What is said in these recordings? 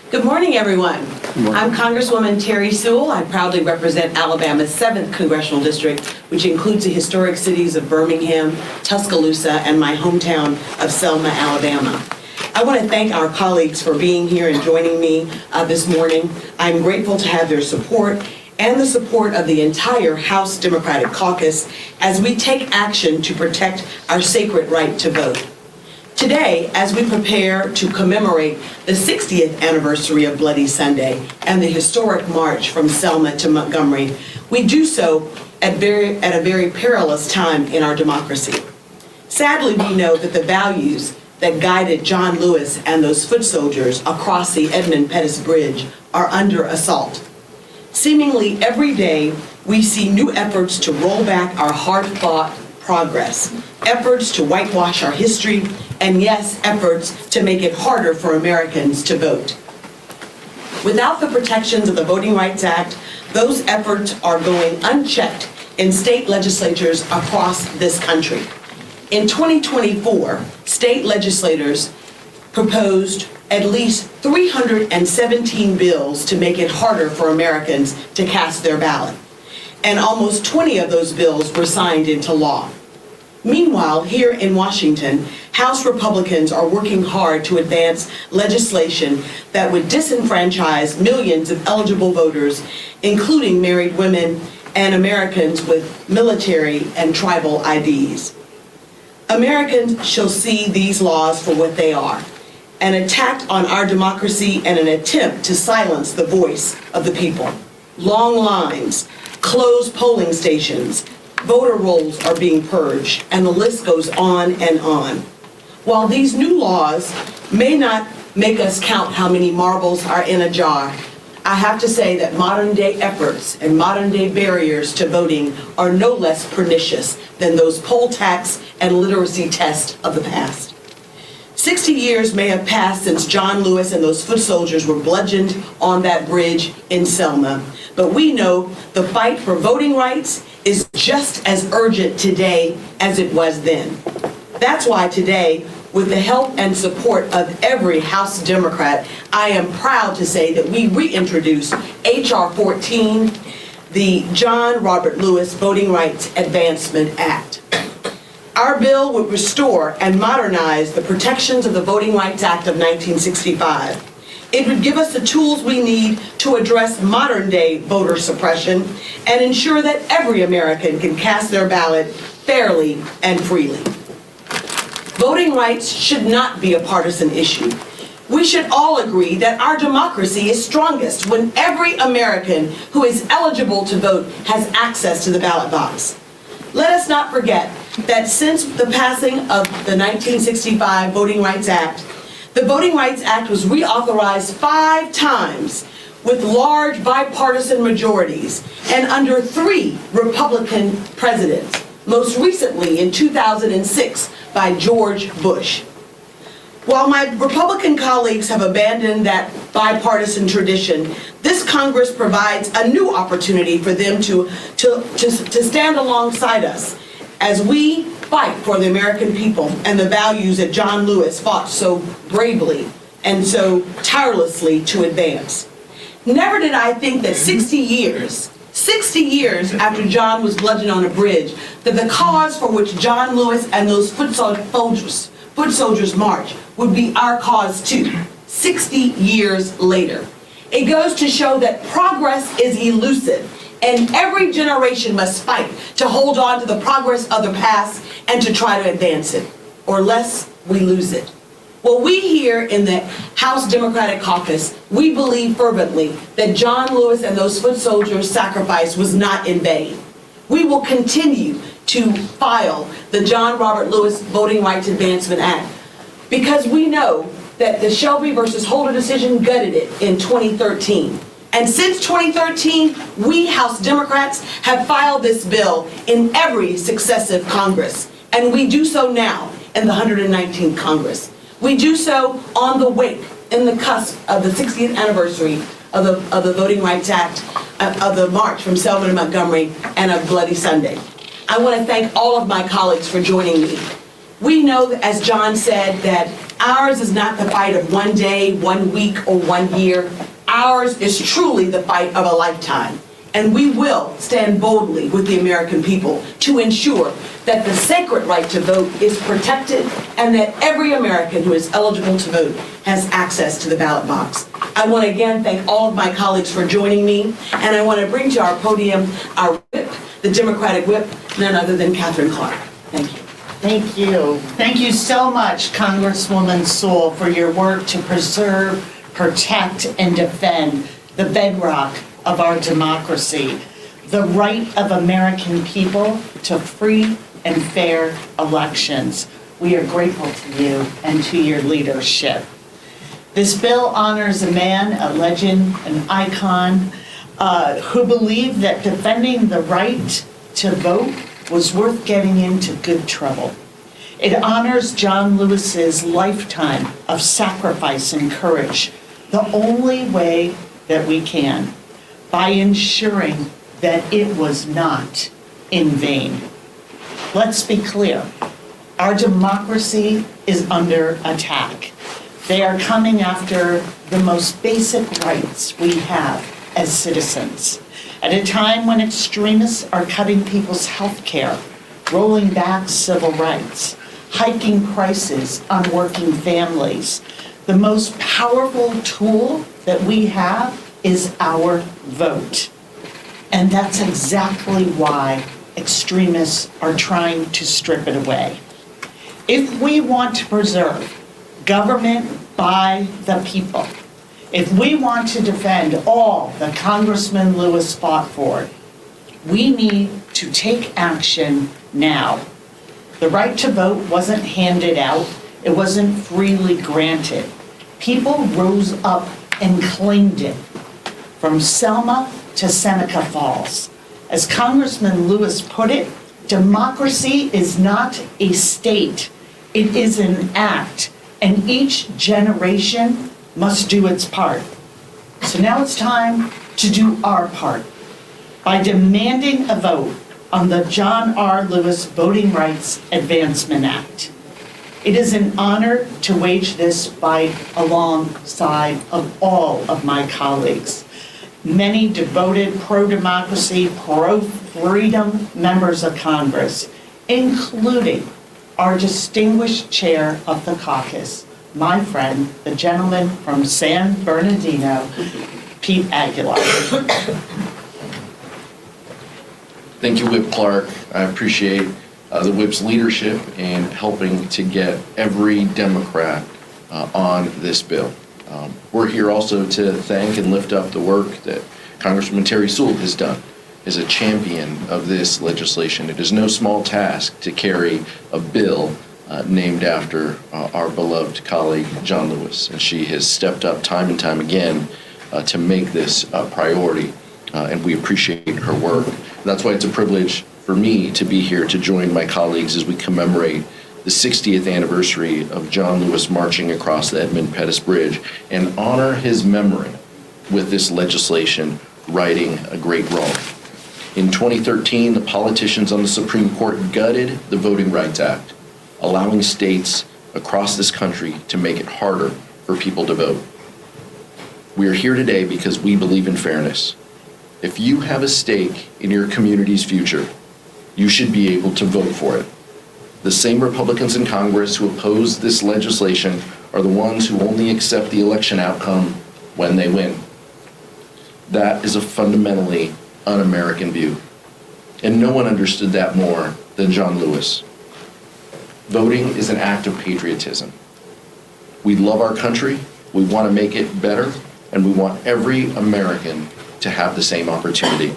Good morning, everyone. Good morning. I'm Congresswoman Terri Sewell. I proudly represent Alabama's 7th Congressional District, which includes the historic cities of Birmingham, Tuscaloosa, and my hometown of Selma, Alabama. I want to thank our colleagues for being here and joining me this morning. I'm grateful to have their support and the support of the entire House Democratic Caucus as we take action to protect our sacred right to vote. Today, as we prepare to commemorate the 60th anniversary of Bloody Sunday and the historic march from Selma to Montgomery, we do so at a very perilous time in our democracy. Sadly, we know that the values that guided John Lewis and those foot soldiers across the Edmund Pettus Bridge are under assault. Seemingly every day, we see new efforts to roll back our hard-fought progress, efforts to whitewash our history, and yes, efforts to make it harder for Americans to vote. Without the protections of the Voting Rights Act, those efforts are going unchecked in state legislatures across this country. In 2024, state legislators proposed at least 317 bills to make it harder for Americans to cast their ballot, and almost 20 of those bills were signed into law. Meanwhile, here in Washington, House Republicans are working hard to advance legislation that would disenfranchise millions of eligible voters, including married women and Americans with military and tribal IDs. Americans shall see these laws for what they are: an attack on our democracy and an attempt to silence the voice of the people. Long lines, closed polling stations, voter rolls are being purged, and the list goes on and on. While these new laws may not make us count how many marbles are in a jar, I have to say that modern day efforts and modern day barriers to voting are no less pernicious than those poll tax and literacy tests of the past. 60 years may have passed since John Lewis and those foot soldiers were bludgeoned on that bridge in Selma, but we know the fight for voting rights is just as urgent today as it was then. That's why today, with the help and support of every House Democrat, I am proud to say that we reintroduced H.R. 14, the John Robert Lewis Voting Rights Advancement Act. Our bill would restore and modernize the protections of the Voting Rights Act of 1965. It would give us the tools we need to address modern-day voter suppression and ensure that every American can cast their ballot fairly and freely. Voting rights should not be a partisan issue. We should all agree that our democracy is strongest when every American who is eligible to vote has access to the ballot box. Let us not forget that since the passing of the 1965 Voting Rights Act, the Voting Rights Act was reauthorized 5 times with large bipartisan majorities and under 3 Republican presidents, most recently in 2006 by George Bush. While my Republican colleagues have abandoned that bipartisan tradition, this Congress provides a new opportunity for them to stand alongside us as we fight for the American people and the values that John Lewis fought so bravely and so tirelessly to advance. Never did I think that 60 years after John was bludgeoned on a bridge, that the cause for which John Lewis and those foot soldiers march would be our cause too, 60 years later. It goes to show that progress is elusive, and every generation must fight to hold on to the progress of the past and to try to advance it, or lest we lose it. Well, we here in the House Democratic Caucus, we believe fervently that John Lewis and those foot soldiers' sacrifice was not in vain. We will continue to file the John Robert Lewis Voting Rights Advancement Act because we know that the Shelby versus Holder decision gutted it in 2013. And since 2013, we House Democrats have filed this bill in every successive Congress, and we do so now in the 119th Congress. We do so on the wake, in the cusp of the 60th anniversary of the Voting Rights Act, of the march from Selma to Montgomery, and of Bloody Sunday. I want to thank all of my colleagues for joining me. We know, as John said, that Ours is not the fight of one day, 1 week, or 1 year. Ours is truly the fight of a lifetime. And we will stand boldly with the American people to ensure that the sacred right to vote is protected and that every American who is eligible to vote has access to the ballot box. I want to again thank all of my colleagues for joining me, and I want to bring to our podium our whip, the Democratic whip, none other than Katherine Clarke. Thank you. Thank you. Thank you so much, Congresswoman Sewell, for your work to preserve, protect, and defend the bedrock of our democracy, the right of American people to free and fair elections. We are grateful to you and to your leadership. This bill honors a man, a legend, an icon, who believed that defending the right to vote was worth getting into good trouble. It honors John Lewis's lifetime of sacrifice and courage, the only way that we can, by ensuring that it was not in vain. Let's be clear, our democracy is under attack. They are coming after the most basic rights we have as citizens. At a time when extremists are cutting people's health care, rolling back civil rights, hiking prices on working families, the most powerful tool that we have is our vote. And that's exactly why extremists are trying to strip it away. If we want to preserve government by the people, if we want to defend all that Congressman Lewis fought for, we need to take action now. The right to vote wasn't handed out. It wasn't freely granted. People rose up and claimed it. From Selma to Seneca Falls. As Congressman Lewis put it, democracy is not a state, it is an act, and each generation must do its part. So now it's time to do our part by demanding a vote on the John R. Lewis Voting Rights Advancement Act. It is an honor to wage this fight alongside of all of my colleagues. Many devoted pro-democracy, pro-freedom members of Congress, including our distinguished chair of the caucus, my friend, the gentleman from San Bernardino, Pete Aguilar. Thank you, Whip Clarke. I appreciate the Whip's leadership in helping to get every Democrat on this bill. We're here also to thank and lift up the work that Congresswoman Terri Sewell has done as a champion of this legislation. It is no small task to carry a bill named after our beloved colleague, John Lewis, and she has stepped up time and time again to make this a priority, and we appreciate her work. That's why it's a privilege for me to be here to join my colleagues as we commemorate the 60th anniversary of John Lewis marching across the Edmund Pettus Bridge and honor his memory with this legislation righting a great wrong. In 2013, the politicians on the Supreme Court gutted the Voting Rights Act, allowing states across this country to make it harder for people to vote. We are here today because we believe in fairness. If you have a stake in your community's future, you should be able to vote for it. The same Republicans in Congress who oppose this legislation are the ones who only accept the election outcome when they win. That is a fundamentally un-American view, and no one understood that more than John Lewis. Voting is an act of patriotism. We love our country, we want to make it better, and we want every American to have the same opportunity.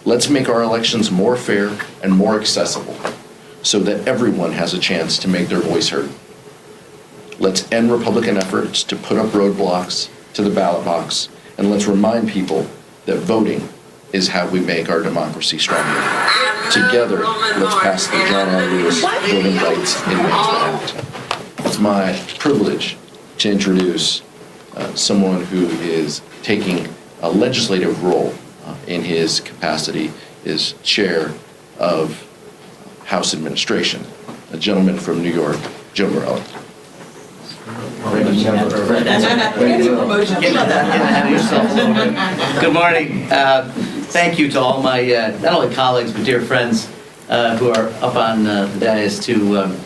Let's make our elections more fair and more accessible so that everyone has a chance to make their voice heard. Let's end Republican efforts to put up roadblocks to the ballot box, and let's remind people that voting is how we make our democracy stronger. Together, let's pass the John R. Lewis Voting Rights Advancement Act. It's my privilege to introduce someone who is taking a legislative role in his capacity as chair of House Administration, a gentleman from New York, Joe Morelle. It's a promotion. Getting ahead of yourself a little bit. Good morning. Thank you to all my, not only colleagues, but dear friends who are up on the dais to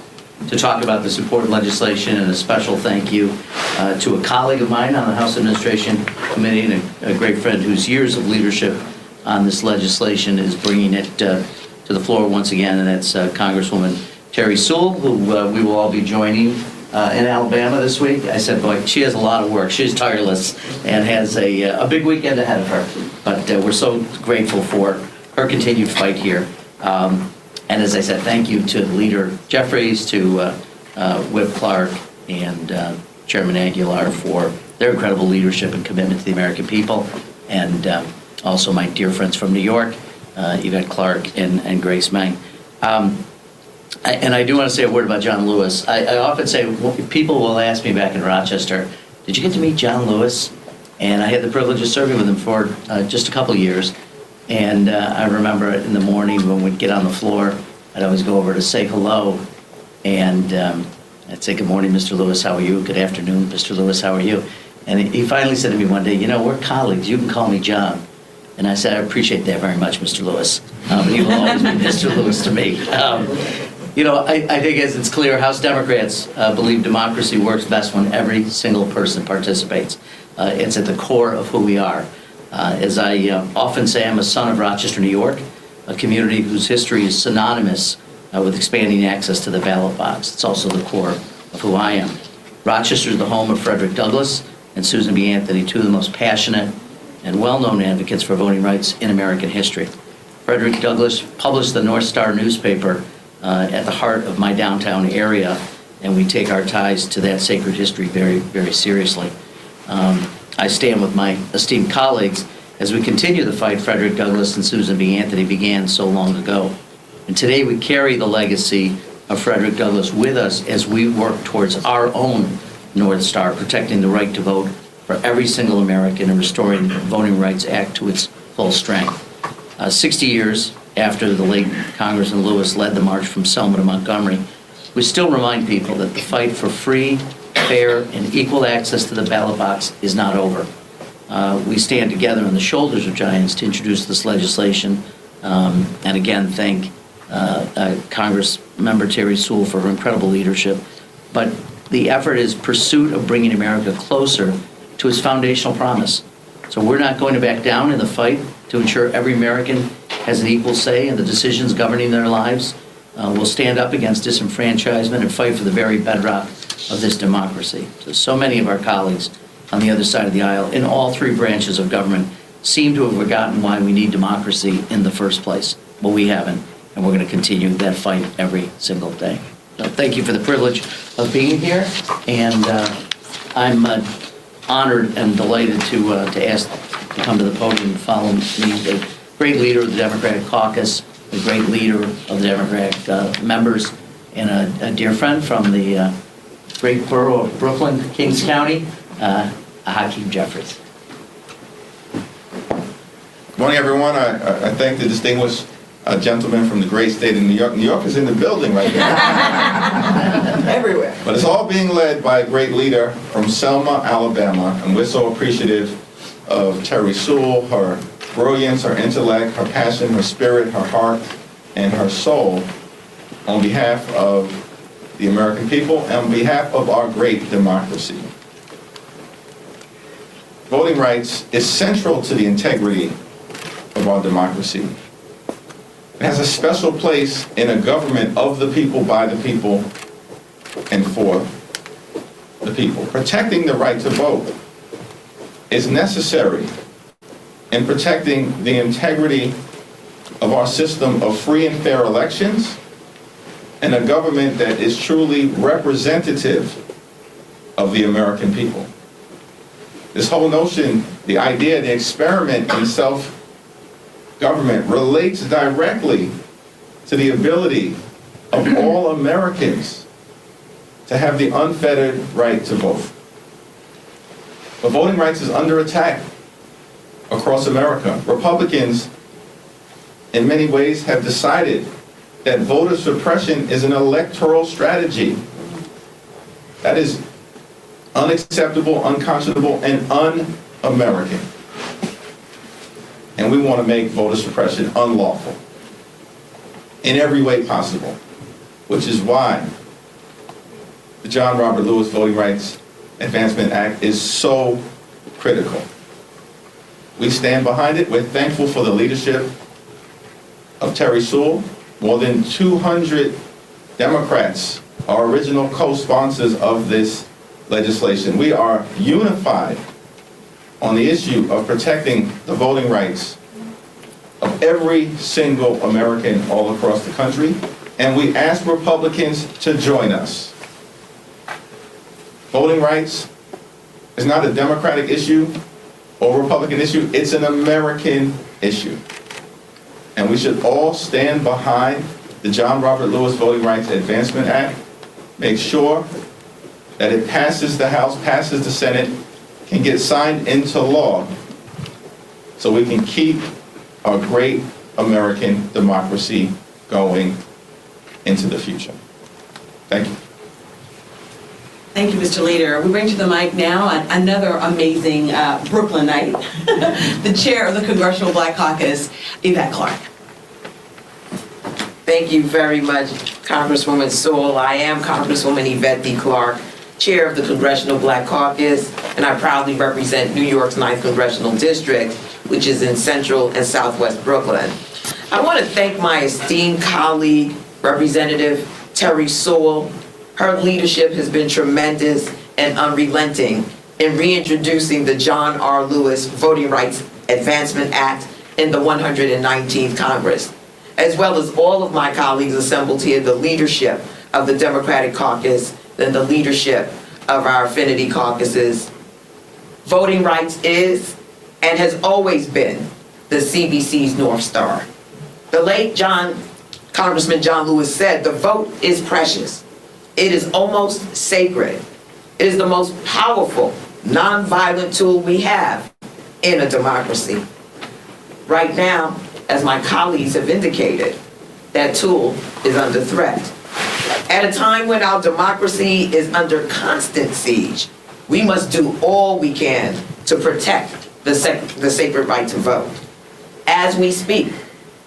talk about this important legislation, and a special thank you to a colleague of mine on the House Administration Committee and a great friend whose years of leadership on this legislation is bringing it to the floor once again, and that's Congresswoman Terri Sewell, who we will all be joining in Alabama this week. I said, boy, she has a lot of work. She's tireless and has a big weekend ahead of her. But we're so grateful for her continued fight here. And as I said, thank you to Leader Jeffries, to Whip Clarke, and Chairman Aguilar for their incredible leadership and commitment to the American people. And also my dear friends from New York, Yvette, Clarke, and Grace Meng. And I do want to say a word about John Lewis. I often say, people will ask me back in Rochester, did you get to meet John Lewis? And I had the privilege of serving with him for just a couple years. And I remember in the morning when we'd get on the floor, I'd always go over to say hello. And I'd say, good morning, Mr. Lewis, how are you? Good afternoon, Mr. Lewis, how are you? And he finally said to me one day, you know, we're colleagues, you can call me John. And I said, I appreciate that very much, Mr. Lewis. But he will always be Mr. Lewis to me. You know, I think as it's clear, House Democrats believe democracy works best when every single person participates. It's at the core of who we are. As I often say, I'm a son of Rochester, New York, a community whose history is synonymous with expanding access to the ballot box. It's also the core of who I am. Rochester is the home of Frederick Douglass and Susan B. Anthony, two of the most passionate and well-known advocates for voting rights in American history. Frederick Douglass published the North Star newspaper at the heart of my downtown area, and we take our ties to that sacred history very, very seriously. I stand with my esteemed colleagues as we continue the fight Frederick Douglass and Susan B. Anthony began so long ago. And today we carry the legacy of Frederick Douglass with us as we work towards our own North Star, protecting the right to vote for every single American and restoring the Voting Rights Act to its full strength. 60 years after the late Congressman Lewis led the march from Selma to Montgomery, we still remind people that the fight for free, fair, and equal access to the ballot box is not over. We stand together on the shoulders of giants to introduce this legislation, and again thank Congress Member Terri Sewell for her incredible leadership. But the effort is pursuit of bringing America closer to its foundational promise. So we're not going to back down in the fight to ensure every American has an equal say in the decisions governing their lives. We'll stand up against disenfranchisement and fight for the very bedrock of this democracy. So many of our colleagues on the other side of the aisle in all three branches of government seem to have forgotten why we need democracy in the first place. But we haven't, and we're going to continue that fight every single day. So thank you for the privilege of being here, and I'm honored and delighted to ask to come to the podium and follow me, the great leader of the Democratic caucus, the great leader of the Democratic members, and a dear friend from the great borough of Brooklyn, Kings County, Hakeem Jeffries. Good morning, everyone. I thank the distinguished gentleman from the great state of New York. New York is in the building right now. Everywhere. But it's all being led by a great leader from Selma, Alabama, and we're so appreciative of Terri Sewell, her brilliance, her intellect, her passion, her spirit, her heart, and her soul on behalf of the American people and on behalf of our great democracy. Voting rights is central to the integrity of our democracy. It has a special place in a government of the people, by the people, and for the people. Protecting the right to vote is necessary in protecting the integrity of our system of free and fair elections and a government that is truly representative of the American people. This whole notion, the idea, the experiment in self-government relates directly to the ability of all Americans to have the unfettered right to vote. But voting rights is under attack across America. Republicans, in many ways, have decided that voter suppression is an electoral strategy. That is unacceptable, unconscionable, and un-American. And we want to make voter suppression unlawful in every way possible, which is why the John Robert Lewis Voting Rights Advancement Act is so critical. We stand behind it. We're thankful for the leadership of Terri Sewell. More than 200 Democrats are original co-sponsors of this legislation. We are unified on the issue of protecting the voting rights of every single American all across the country, and we ask Republicans to join us. Voting rights is not a Democratic issue or Republican issue, it's an American issue. And we should all stand behind the John Robert Lewis Voting Rights Advancement Act, make sure that it passes the House, passes the Senate, can get signed into law so we can keep our great American democracy going into the future. Thank you. Thank you, Mr. Leader. We bring to the mic now another amazing Brooklynite, the chair of the Congressional Black Caucus, Yvette Clarke. Thank you very much, Congresswoman Sewell. I am Congresswoman Yvette D. Clarke, chair of the Congressional Black Caucus, and I proudly represent New York's 9th Congressional District, which is in central and southwest Brooklyn. I want to thank my esteemed colleague, Representative Terri Sewell. Her leadership has been tremendous and unrelenting in reintroducing the John R. Lewis Voting Rights Advancement Act in the 119th Congress, as well as all of my colleagues assembled here, the leadership of the Democratic Caucus, and the leadership of our affinity caucuses. Voting rights is and has always been the CBC's North Star. The late Congressman John Lewis said, "The vote is precious. It is almost sacred. It is the most powerful, nonviolent tool we have in a democracy." Right now, as my colleagues have indicated, that tool is under threat. At a time when our democracy is under constant siege, we must do all we can to protect the sacred right to vote. As we speak,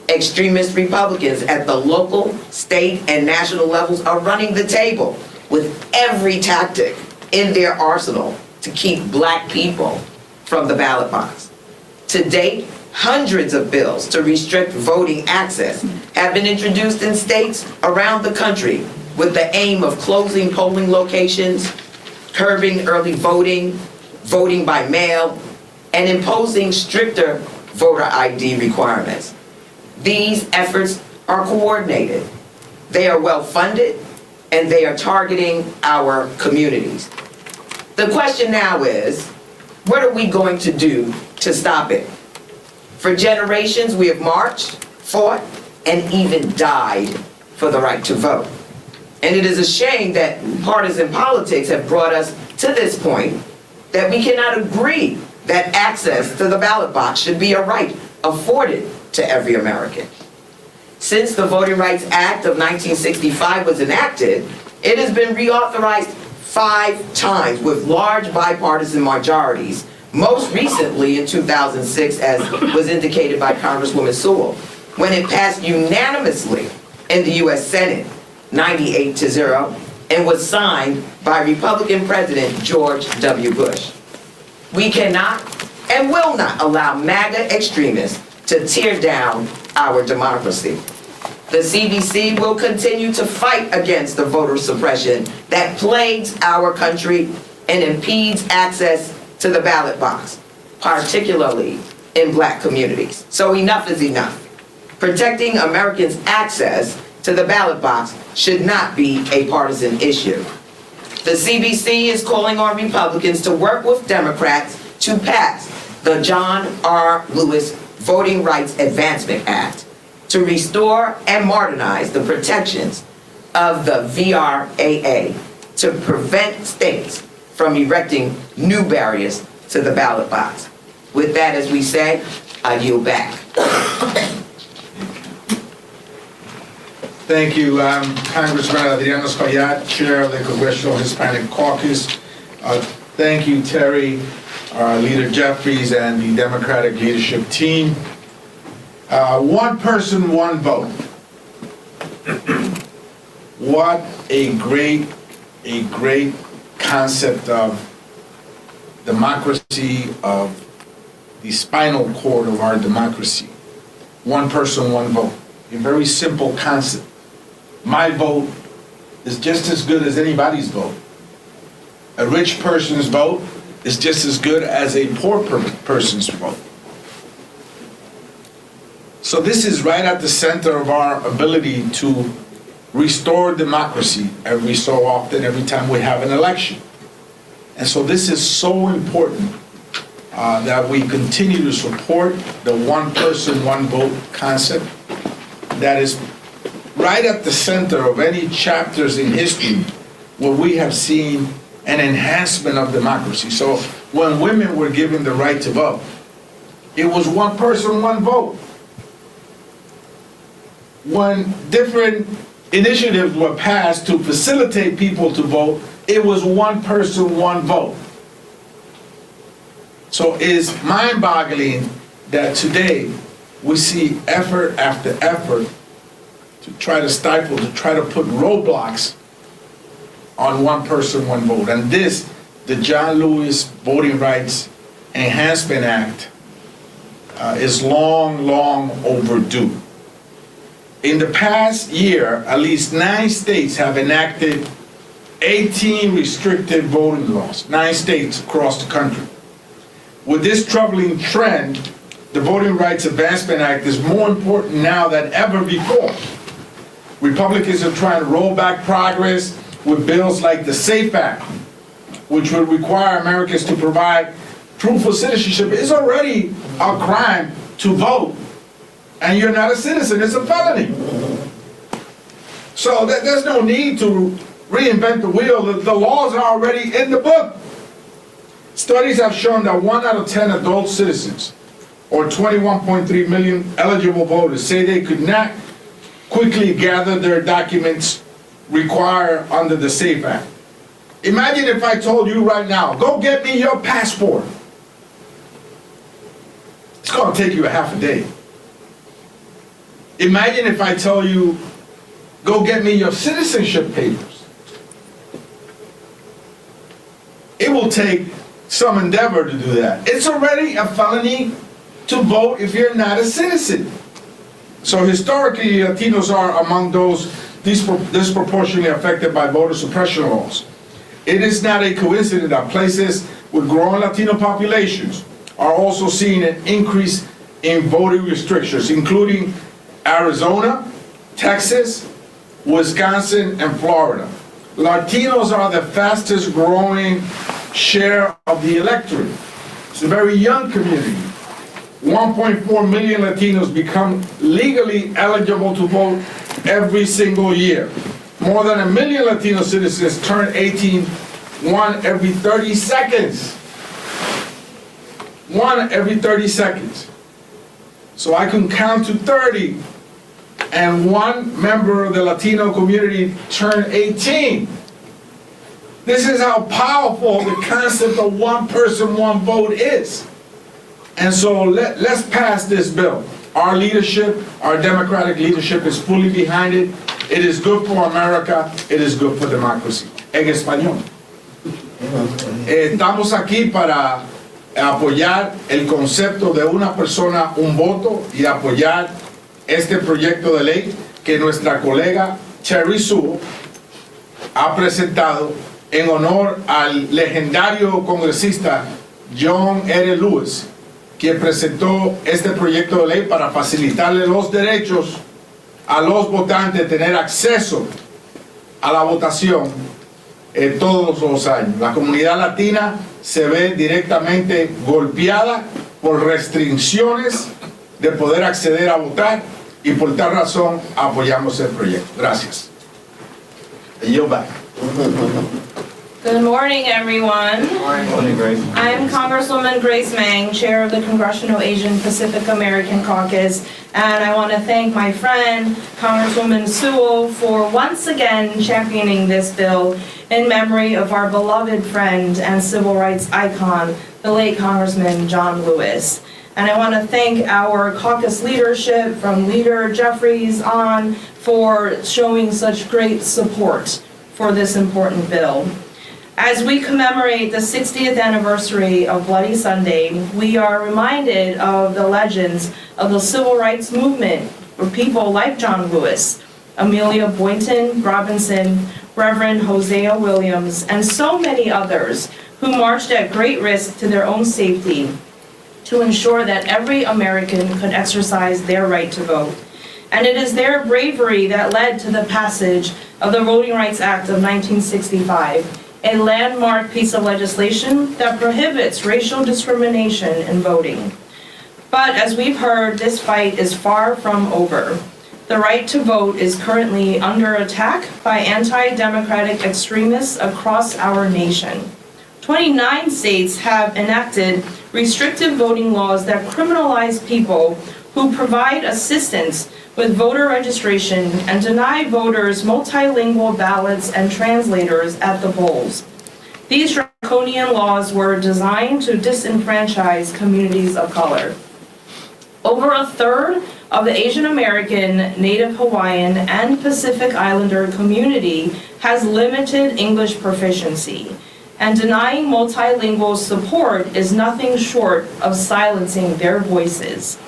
extremist Republicans at the local, state, and national levels are running the table with every tactic in their arsenal to keep black people from the ballot box. To date, hundreds of bills to restrict voting access have been introduced in states around the country with the aim of closing polling locations, curbing early voting, voting by mail, and imposing stricter voter ID requirements. These efforts are coordinated, they are well-funded, and they are targeting our communities. The question now is, what are we going to do to stop it? For generations, we have marched, fought, and even died for the right to vote. And it is a shame that partisan politics have brought us to this point that we cannot agree that access to the ballot box should be a right afforded to every American. Since the Voting Rights Act of 1965 was enacted, it has been reauthorized 5 times with large bipartisan majorities, most recently in 2006, as was indicated by Congresswoman Sewell, when it passed unanimously in the U.S. Senate, 98-0, and was signed by Republican President George W. Bush. We cannot and will not allow MAGA extremists to tear down our democracy. The CBC will continue to fight against the voter suppression that plagues our country and impedes access to the ballot box, particularly in black communities. So enough is enough. Protecting Americans' access to the ballot box should not be a partisan issue. The CBC is calling on Republicans to work with Democrats to pass the John R. Lewis Voting Rights Advancement Act to restore and modernize the protections of the VRAA to prevent states from erecting new barriers to the ballot box. With that, as we say, I yield back. Thank you, Congressman Adriano, Chair of the Congressional Hispanic Caucus. Thank you, Terry, our leader Jeffries, and the Democratic leadership team. One person, one vote. What a great concept of democracy, of the spinal cord of our democracy. One person, one vote. A very simple concept. My vote is just as good as anybody's vote. A rich person's vote is just as good as a poor person's vote. So this is right at the center of our ability to restore democracy every so often, every time we have an election. And so this is so important that we continue to support the one person, one vote concept that is right at the center of any chapters in history where we have seen an enhancement of democracy. So when women were given the right to vote, it was one person, one vote. When different initiatives were passed to facilitate people to vote, it was one person, one vote. So it's mind-boggling that today we see effort after effort to try to stifle, to try to put roadblocks on one person, one vote. And this, the John Lewis Voting Rights Enhancement Act, is long, long overdue. In the past year, at least 9 states have enacted 18 restrictive voting laws, 9 states across the country. With this troubling trend, the Voting Rights Advancement Act is more important now than ever before. Republicans are trying to roll back progress with bills like the SAFE Act, which would require Americans to provide proof of citizenship. It's already a crime to vote, and you're not a citizen. It's a felony. So there's no need to reinvent the wheel. The laws are already in the book. Studies have shown that 1 out of 10 adult citizens, or 21.3 million eligible voters, say they could not quickly gather their documents required under the SAFE Act. Imagine if I told you right now, go get me your passport. It's going to take you a half a day. Imagine if I tell you, go get me your citizenship papers. It will take some endeavor to do that. It's already a felony to vote if you're not a citizen. So historically, Latinos are among those disproportionately affected by voter suppression laws. It is not a coincidence that places with growing Latino populations are also seeing an increase in voting restrictions, including Arizona, Texas, Wisconsin, and Florida. Latinos are the fastest growing share of the electorate. It's a very young community. 1.4 million Latinos become legally eligible to vote every single year. More than 1 million Latino citizens turn 18 one every 30 seconds. 1 every 30 seconds. So I can count to 30 and one member of the Latino community turn 18. This is how powerful the concept of one person, one vote is. And so let's pass this bill. Our leadership, our Democratic leadership is fully behind it. It is good for America. It is good for democracy. En español. Estamos aquí para apoyar el concepto de una persona, un voto, y apoyar este proyecto de ley que nuestra colega Terri Sewell ha presentado en honor al legendario congresista John R. Lewis, quien presentó este proyecto de ley para facilitarle los derechos a los votantes de tener acceso a la votación todos los años. La comunidad latina se ve directamente golpeada por restricciones de poder acceder a votar y por tal razón apoyamos el proyecto. Gracias. I yield back. Good morning, everyone. Morning, Grace. I'm Congresswoman Grace Meng, Chair of the Congressional Asian Pacific American Caucus, And I want to thank my friend, Congresswoman Sewell, for once again championing this bill in memory of our beloved friend and civil rights icon, the late Congressman John Lewis. And I want to thank our caucus leadership, from Leader Jeffries on, for showing such great support for this important bill. As we commemorate the 60th anniversary of Bloody Sunday, we are reminded of the legends of the civil rights movement for people like John Lewis, Amelia Boynton Robinson, Reverend Hosea Williams, and so many others who marched at great risk to their own safety to ensure that every American could exercise their right to vote. And it is their bravery that led to the passage of the Voting Rights Act of 1965, a landmark piece of legislation that prohibits racial discrimination in voting. But as we've heard, this fight is far from over. The right to vote is currently under attack by anti-democratic extremists across our nation. 29 states have enacted restrictive voting laws that criminalize people who provide assistance with voter registration and deny voters multilingual ballots and translators at the polls. These draconian laws were designed to disenfranchise communities of color. Over a third of the Asian American, Native Hawaiian, and Pacific Islander community has limited English proficiency, and denying multilingual support is nothing short of silencing their voices.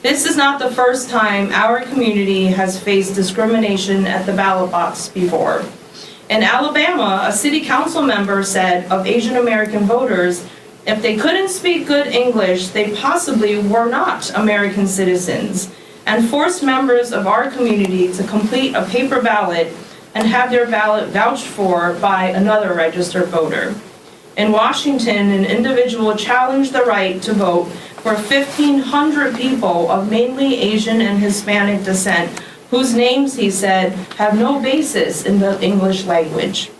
This is not the first time our community has faced discrimination at the ballot box before. In Alabama, a city council member said of Asian American voters, if they couldn't speak good English, they possibly were not American citizens, and forced members of our community to complete a paper ballot and have their ballot vouched for by another registered voter. In Washington, an individual challenged the right to vote for 1,500 people of mainly Asian and Hispanic descent, whose names, he said, have no basis in the English language.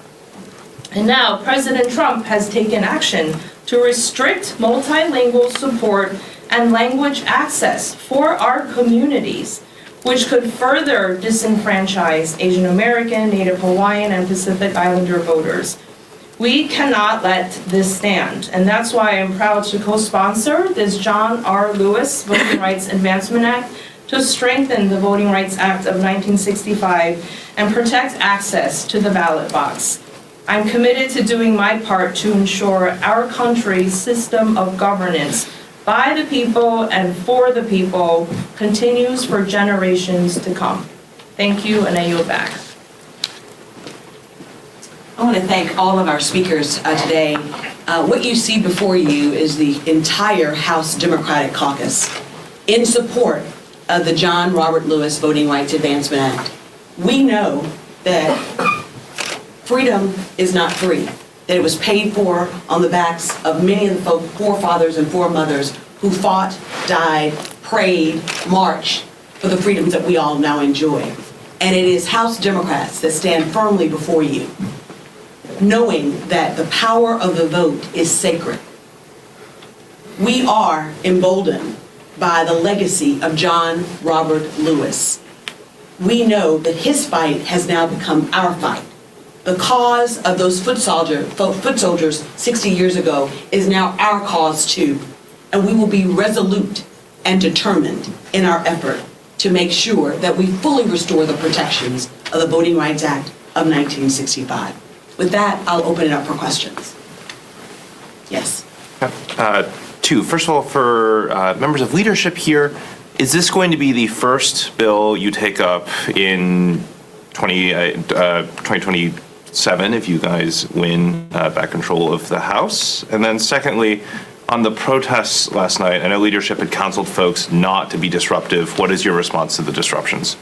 And now President Trump has taken action to restrict multilingual support and language access for our communities, which could further disenfranchise Asian American, Native Hawaiian, and Pacific Islander voters. We cannot let this stand, and that's why I'm proud to co-sponsor this John R. Lewis Voting Rights Advancement Act to strengthen the Voting Rights Act of 1965 and protect access to the ballot box. I'm committed to doing my part to ensure our country's system of governance by the people and for the people continues for generations to come. Thank you, and I yield back. I want to thank all of our speakers today. What you see before you is the entire House Democratic Caucus in support of the John Robert Lewis Voting Rights Advancement Act. We know that freedom is not free, that it was paid for on the backs of many of the forefathers and foremothers who fought, died, prayed, marched for the freedoms that we all now enjoy. And it is House Democrats that stand firmly before you, knowing that the power of the vote is sacred. We are emboldened by the legacy of John Robert Lewis. We know that his fight has now become our fight. The cause of those foot soldiers 60 years ago is now our cause too. And we will be resolute and determined in our effort to make sure that we fully restore the protections of the Voting Rights Act of 1965. With that, I'll open it up for questions. Yes. Two. First of all, for members of leadership here, is this going to be the first bill you take up in 2027 if you guys win back control of the House? And then secondly, on the protests last night, I know leadership had counseled folks not to be disruptive. What is your response to the disruptions?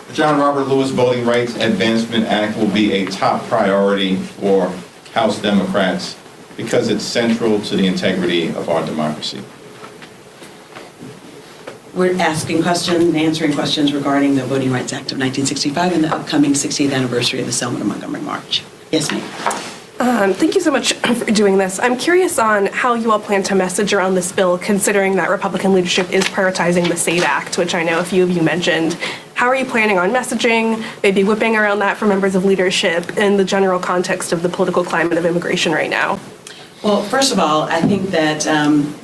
The John Robert Lewis Voting Rights Advancement Act will be a top priority for House Democrats because it's central to the integrity of our democracy. We're asking questions and answering questions regarding the Voting Rights Act of 1965 and the upcoming 60th anniversary of the Selma to Montgomery March. Yes, ma'am. Thank you so much for doing this. I'm curious on how you all plan to message around this bill, considering that Republican leadership is prioritizing the SAVE Act, which I know a few of you mentioned. How are you planning on messaging, maybe whipping around that for members of leadership in the general context of the political climate of immigration right now? Well, first of all, I think that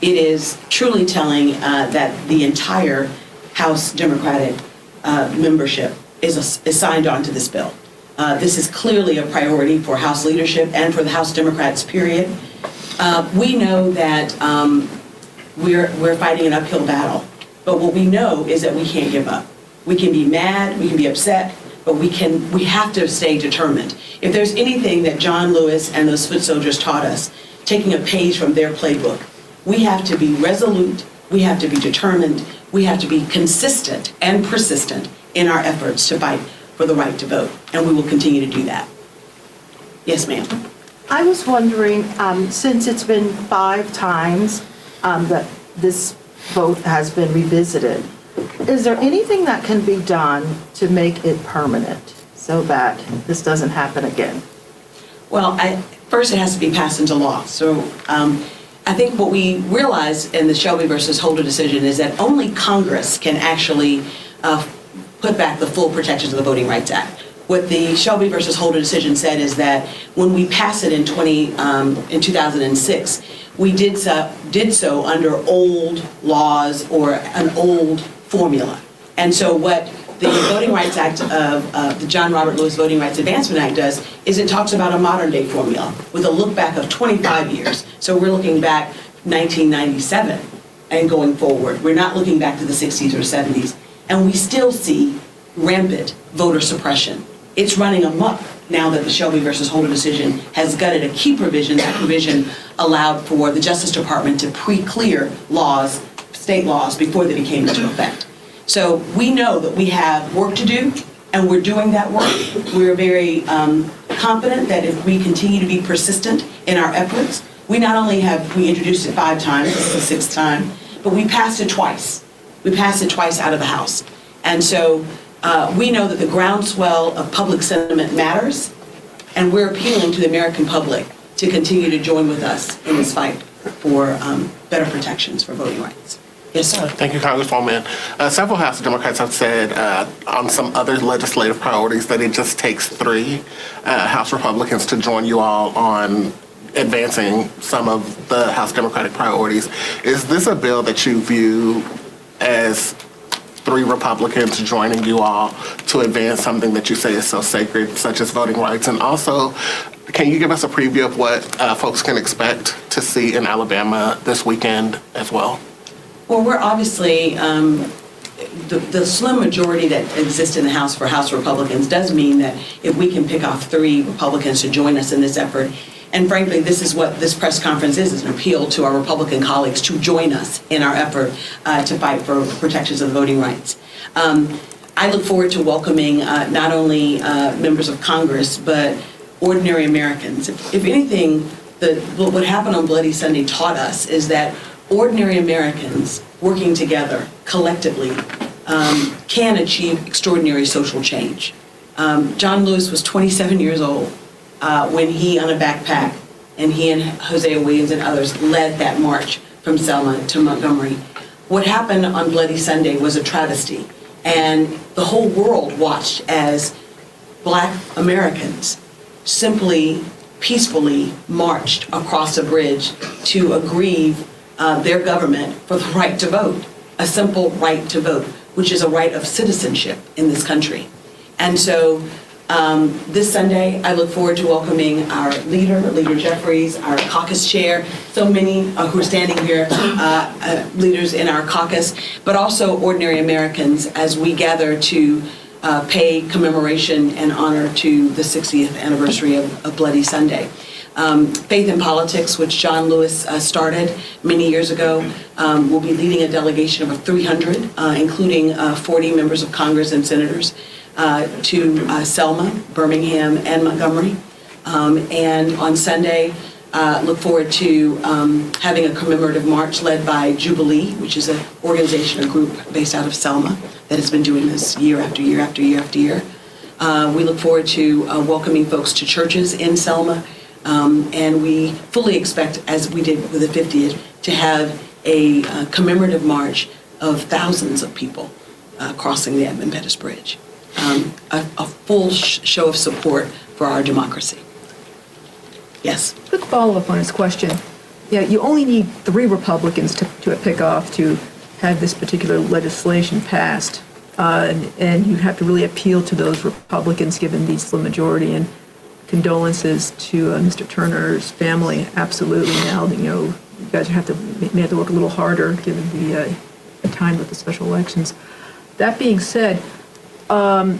it is truly telling that the entire House Democratic membership is signed on to this bill. This is clearly a priority for House leadership and for the House Democrats, period. We know that we're fighting an uphill battle, but what we know is that we can't give up. We can be mad, we can be upset, but we have to stay determined. If there's anything that John Lewis and those foot soldiers taught us, taking a page from their playbook, we have to be resolute, we have to be determined, we have to be consistent and persistent in our efforts to fight for the right to vote, and we will continue to do that. Yes, ma'am. I was wondering, since it's been 5 times that this vote has been revisited, is there anything that can be done to make it permanent so that this doesn't happen again? Well, first it has to be passed into law. So I think what we realized in the Shelby versus Holder decision is that only Congress can actually put back the full protections of the Voting Rights Act. What the Shelby versus Holder decision said is that when we passed it in 2006, we did so under old laws or an old formula. And so what the Voting Rights Act of the John Robert Lewis Voting Rights Advancement Act does is it talks about a modern day formula with a look back of 25 years. So we're looking back 1997 and going forward. We're not looking back to the 60s or 70s. And we still see rampant voter suppression. It's running amok now that the Shelby versus Holder decision has gutted a key provision. That provision allowed for the Justice Department to pre-clear laws, state laws, before they became into effect. So we know that we have work to do, and we're doing that work. We're very confident that if we continue to be persistent in our efforts, we not only have we introduced it 5 times, this is the 6th time, but we passed it twice. We passed it twice out of the House. And so we know that the groundswell of public sentiment matters, and we're appealing to the American public to continue to join with us in this fight for better protections for voting rights. Yes, sir. Thank you, Congresswoman. Several House Democrats have said on some other legislative priorities that it just takes 3 House Republicans to join you all on advancing some of the House Democratic priorities. Is this a bill that you view as 3 Republicans joining you all to advance something that you say is so sacred, such as voting rights? And also, can you give us a preview of what folks can expect to see in Alabama this weekend as well? Well, we're obviously, the slim majority that exists in the House for House Republicans does mean that if we can pick off 3 Republicans to join us in this effort, and frankly, this is what this press conference is an appeal to our Republican colleagues to join us in our effort to fight for protections of voting rights. I look forward to welcoming not only members of Congress, but ordinary Americans. If anything, what happened on Bloody Sunday taught us is that ordinary Americans working together collectively can achieve extraordinary social change. John Lewis was 27 years old when he, on a backpack, and he and Hosea Williams and others led that march from Selma to Montgomery. What happened on Bloody Sunday was a travesty, and the whole world watched as Black Americans simply, peacefully marched across a bridge to aggrieve their government for the right to vote, a simple right to vote, which is a right of citizenship in this country. And so this Sunday, I look forward to welcoming our Leader Jeffries, our caucus chair, so many who are standing here, leaders in our caucus, but also ordinary Americans as we gather to pay commemoration and honor to the 60th anniversary of Bloody Sunday. Faith in Politics, which John Lewis started many years ago, will be leading a delegation of 300, including 40 members of Congress and senators, to Selma, Birmingham, and Montgomery. And on Sunday, look forward to having a commemorative march led by Jubilee, which is an organization, a group based out of Selma that has been doing this year after year after year after year. We look forward to welcoming folks to churches in Selma, And we fully expect, as we did with the 50th, to have a commemorative march of thousands of people crossing the Edmund Pettus Bridge. A full show of support for our democracy. Yes? Quick follow-up on his question. Yeah, you only need 3 Republicans to pick off to have this particular legislation passed. And you have to really appeal to those Republicans given the slim majority, and condolences to Mr. Turner's family. Absolutely. Now, you guys may have to work a little harder given the time with the special elections. That being said, given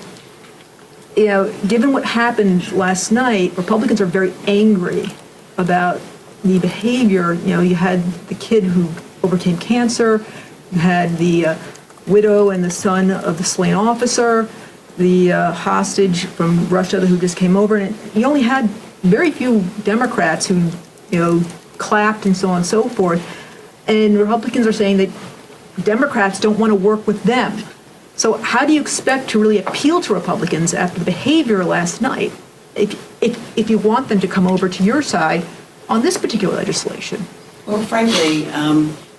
what happened last night, Republicans are very angry about the behavior. You had the kid who overcame cancer, you had the widow and the son of the slain officer, the hostage from Russia who just came over, and you only had very few Democrats who, clapped and so on and so forth. And Republicans are saying that Democrats don't want to work with them. So how do you expect to really appeal to Republicans after the behavior last night if you want them to come over to your side on this particular legislation? Well, frankly,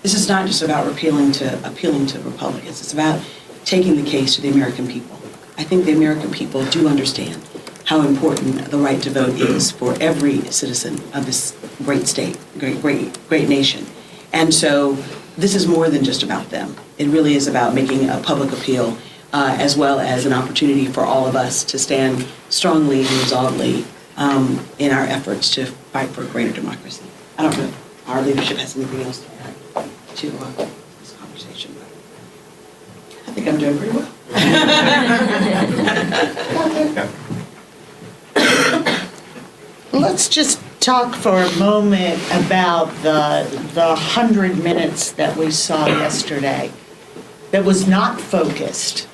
this is not just about appealing to Republicans. It's about taking the case to the American people. I think the American people do understand how important the right to vote is for every citizen of this great state, great nation. And so this is more than just about them. It really is about making a public appeal, as well as an opportunity for all of us to stand strongly and resolutely in our efforts to fight for a greater democracy. I don't know if our leadership has anything else to add to this conversation, but I think I'm doing pretty well. Let's just talk for a moment about the 100 minutes that we saw yesterday that was not focused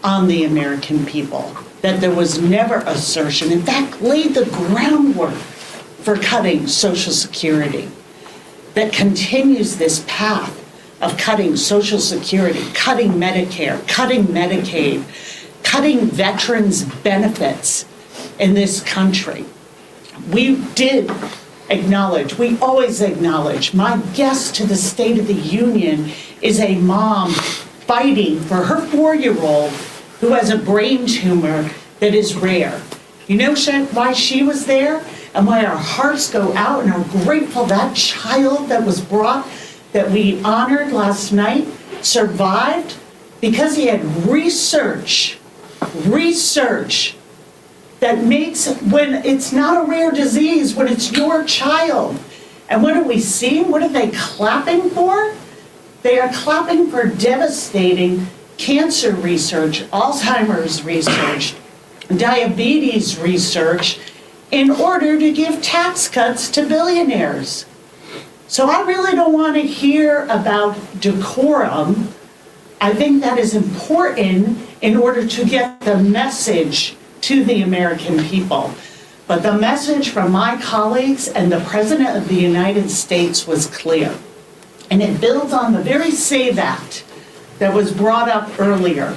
on the American people, that there was never assertion, in fact, laid the groundwork for cutting Social Security, that continues this path of cutting Social Security, cutting Medicare, cutting Medicaid, cutting veterans' benefits in this country. We did acknowledge, we always acknowledge, my guest to the State of the Union is a mom fighting for her 4-year-old who has a brain tumor that is rare. You know why she was there and why our hearts go out and are grateful that child that was brought, that we honored last night, survived? Because he had research that makes, when it's not a rare disease, when it's your child. And what are we seeing? What are they clapping for? They are clapping for devastating cancer research, Alzheimer's research, diabetes research, in order to give tax cuts to billionaires. So I really don't want to hear about decorum. I think that is important in order to get the message to the American people. But the message from my colleagues and the President of the United States was clear. And it builds on the very SAVE Act that was brought up earlier.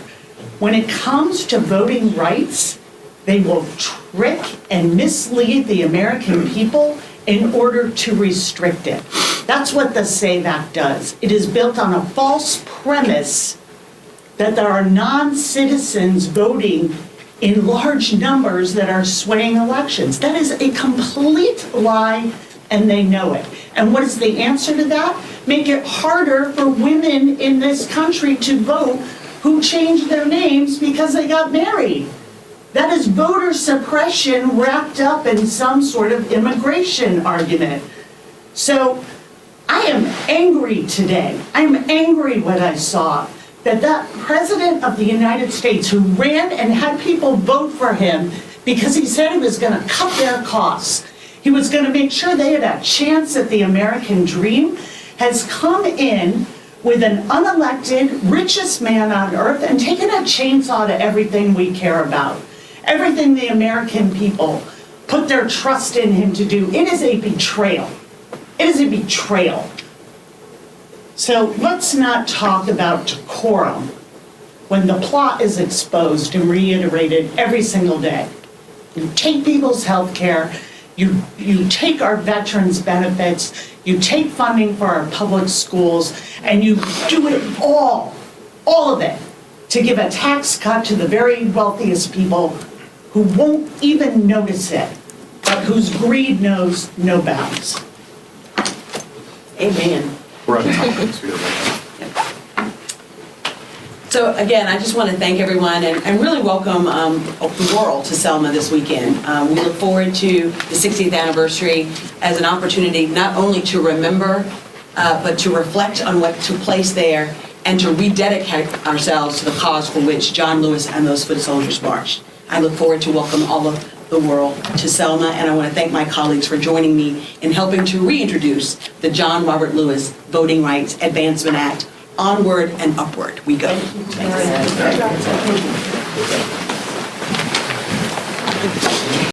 When it comes to voting rights, they will trick and mislead the American people in order to restrict it. That's what the SAVE Act does. It is built on a false premise that there are non-citizens voting in large numbers that are swaying elections. That is a complete lie, and they know it. And what is the answer to that? Make it harder for women in this country to vote who changed their names because they got married. That is voter suppression wrapped up in some sort of immigration argument. So I am angry today. I'm angry what I saw. That President of the United States, who ran and had people vote for him because he said he was going to cut their costs, he was going to make sure they had a chance at the American dream, has come in with an unelected, richest man on earth and taken a chainsaw to everything we care about, everything the American people put their trust in him to do. It is a betrayal. It is a betrayal. So let's not talk about decorum when the plot is exposed and reiterated every single day. You take people's health care, You take our veterans' benefits, you take funding for our public schools, and you do it all of it, to give a tax cut to the very wealthiest people who won't even notice it, but whose greed knows no bounds. Amen. We're out of time. So again, I just want to thank everyone and really welcome the world to Selma this weekend. We look forward to the 60th anniversary as an opportunity not only to remember, but to reflect on what took place there and to rededicate ourselves to the cause for which John Lewis and those foot soldiers marched. I look forward to welcome all of the world to Selma, and I want to thank my colleagues for joining me in helping to reintroduce the John Robert Lewis Voting Rights Advancement Act. Onward and upward we go. Thanks.